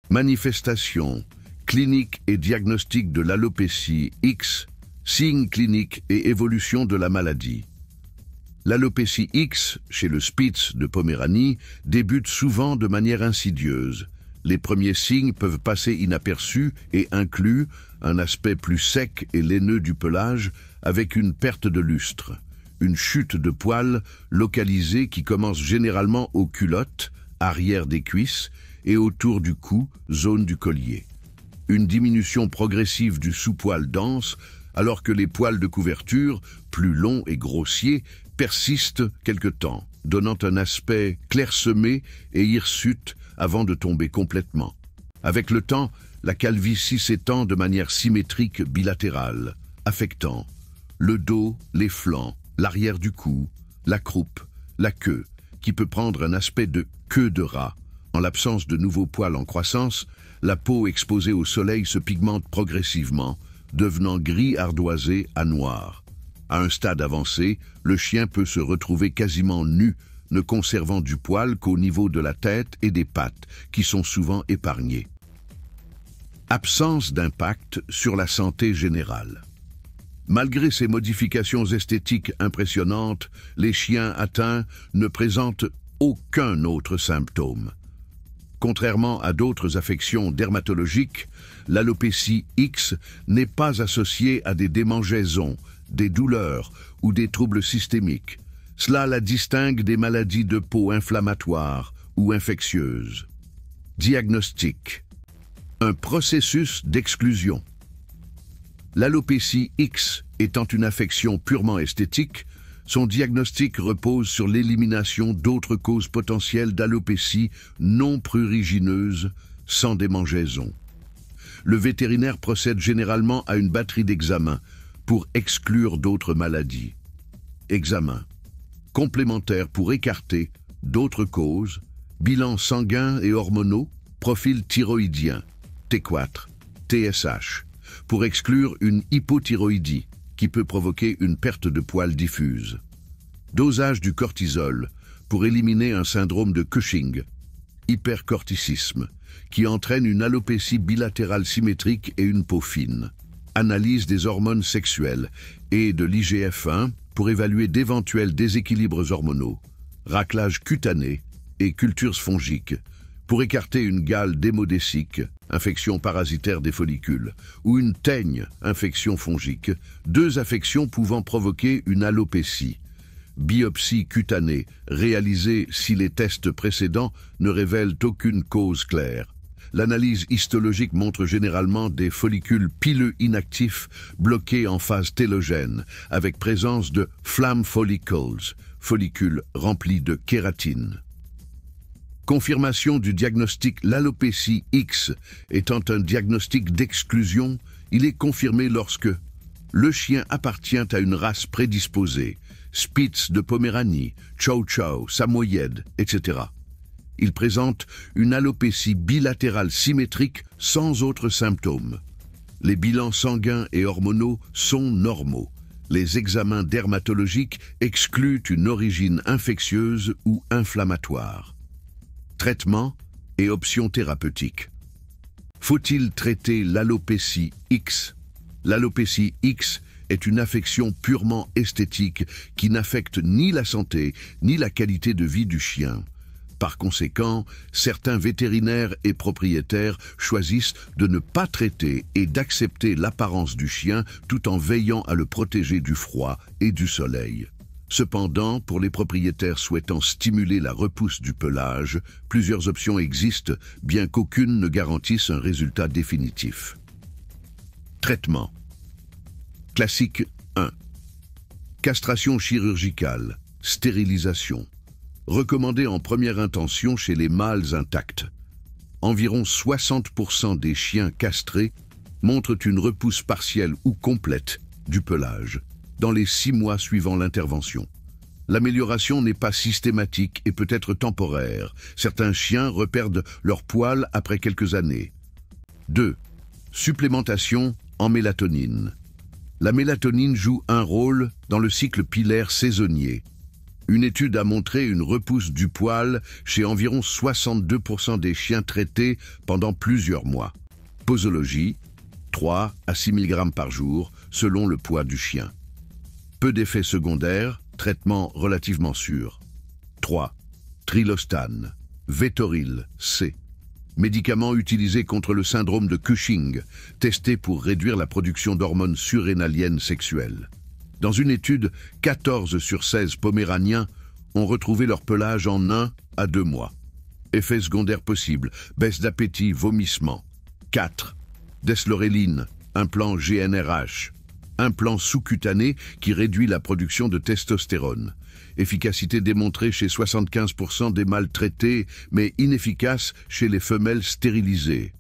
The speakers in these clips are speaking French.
Manifestations, clinique et diagnostic de l'alopécie X, signes cliniques et évolution de la maladie. L'alopécie X, chez le Spitz de Poméranie, débute souvent de manière insidieuse. Les premiers signes peuvent passer inaperçus et incluent un aspect plus sec et laineux du pelage avec une perte de lustre, une chute de poils localisée qui commence généralement aux culottes, arrière des cuisses et autour du cou, zone du collier. Une diminution progressive du sous-poil dense alors que les poils de couverture, plus longs et grossiers, persistent quelque temps, donnant un aspect clairsemé et hirsute avant de tomber complètement. Avec le temps, la calvitie s'étend de manière symétrique bilatérale, affectant le dos, les flancs, l'arrière du cou, la croupe, la queue, qui peut prendre un aspect de queue de rat. En l'absence de nouveaux poils en croissance, la peau exposée au soleil se pigmente progressivement, devenant gris ardoisé à noir. À un stade avancé, le chien peut se retrouver quasiment nu, ne conservant du poil qu'au niveau de la tête et des pattes, qui sont souvent épargnées. Absence d'impact sur la santé générale. Malgré ces modifications esthétiques impressionnantes, les chiens atteints ne présentent aucun autre symptôme. Contrairement à d'autres affections dermatologiques, l'alopécie X n'est pas associée à des démangeaisons, des douleurs ou des troubles systémiques. Cela la distingue des maladies de peau inflammatoires ou infectieuses. Diagnostic. Un processus d'exclusion. L'alopécie X étant une affection purement esthétique, son diagnostic repose sur l'élimination d'autres causes potentielles d'alopécie non prurigineuses sans démangeaison. Le vétérinaire procède généralement à une batterie d'examens pour exclure d'autres maladies. Examen complémentaire pour écarter d'autres causes, bilan sanguin et hormonaux, profil thyroïdien, T4, TSH, pour exclure une hypothyroïdie qui peut provoquer une perte de poils diffuse. Dosage du cortisol pour éliminer un syndrome de Cushing, hypercorticisme, qui entraîne une alopécie bilatérale symétrique et une peau fine. Analyse des hormones sexuelles et de l'IGF-1 pour évaluer d'éventuels déséquilibres hormonaux, raclage cutané et cultures fongiques, pour écarter une gale démodécique, infection parasitaire des follicules, ou une teigne, infection fongique, deux affections pouvant provoquer une alopécie. Biopsie cutanée, réalisée si les tests précédents ne révèlent aucune cause claire. L'analyse histologique montre généralement des follicules pileux inactifs bloqués en phase télogène, avec présence de flame follicles, follicules remplis de kératine. Confirmation du diagnostic. L'alopécie X étant un diagnostic d'exclusion, il est confirmé lorsque le chien appartient à une race prédisposée, Spitz de Poméranie, Chow Chow, Samoyède, etc. Il présente une alopécie bilatérale symétrique sans autres symptômes. Les bilans sanguins et hormonaux sont normaux. Les examens dermatologiques excluent une origine infectieuse ou inflammatoire. Traitement et options thérapeutiques. Faut-il traiter l'alopécie X? L'alopécie X est une affection purement esthétique qui n'affecte ni la santé ni la qualité de vie du chien. Par conséquent, certains vétérinaires et propriétaires choisissent de ne pas traiter et d'accepter l'apparence du chien tout en veillant à le protéger du froid et du soleil. Cependant, pour les propriétaires souhaitant stimuler la repousse du pelage, plusieurs options existent, bien qu'aucune ne garantisse un résultat définitif. Traitement. Classique 1. Castration chirurgicale, stérilisation. Recommandé en première intention chez les mâles intacts. Environ 60% des chiens castrés montrent une repousse partielle ou complète du pelage dans les 6 mois suivant l'intervention. L'amélioration n'est pas systématique et peut être temporaire. Certains chiens reperdent leurs poils après quelques années. 2. Supplémentation en mélatonine. La mélatonine joue un rôle dans le cycle pilaire saisonnier. Une étude a montré une repousse du poil chez environ 62% des chiens traités pendant plusieurs mois. Posologie, 3 à 6 mg par jour, selon le poids du chien. Peu d'effets secondaires, traitement relativement sûr. 3. Trilostane, Vétoril, C. Médicament utilisé contre le syndrome de Cushing, testé pour réduire la production d'hormones surrénaliennes sexuelles. Dans une étude, 14 sur 16 Poméraniens ont retrouvé leur pelage en 1 à 2 mois. Effets secondaires possibles, baisse d'appétit, vomissement. 4. Desloréline, implant GnRH. Implant sous-cutané qui réduit la production de testostérone. Efficacité démontrée chez 75% des mâles traités, mais inefficace chez les femelles stérilisées.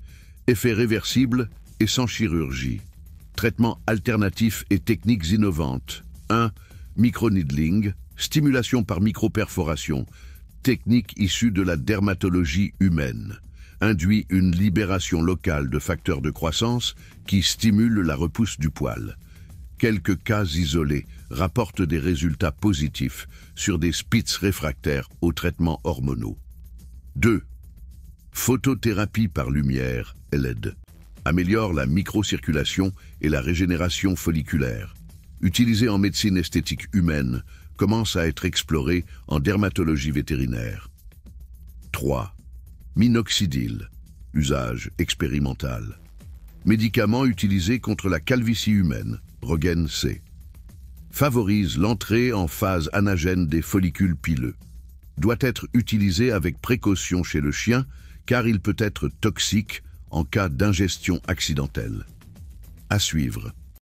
Effet réversible et sans chirurgie. Traitements alternatifs et techniques innovantes. 1. Microneedling, stimulation par microperforation, technique issue de la dermatologie humaine. Induit une libération locale de facteurs de croissance qui stimulent la repousse du poil. Quelques cas isolés rapportent des résultats positifs sur des spitz réfractaires aux traitements hormonaux. 2. Photothérapie par lumière, LED. Améliore la microcirculation et la régénération folliculaire. Utilisée en médecine esthétique humaine, commence à être explorée en dermatologie vétérinaire. 3. Minoxidil. Usage expérimental. Médicament utilisé contre la calvitie humaine, Rogen C. Favorise l'entrée en phase anagène des follicules pileux. Doit être utilisé avec précaution chez le chien car il peut être toxique en cas d'ingestion accidentelle. À suivre.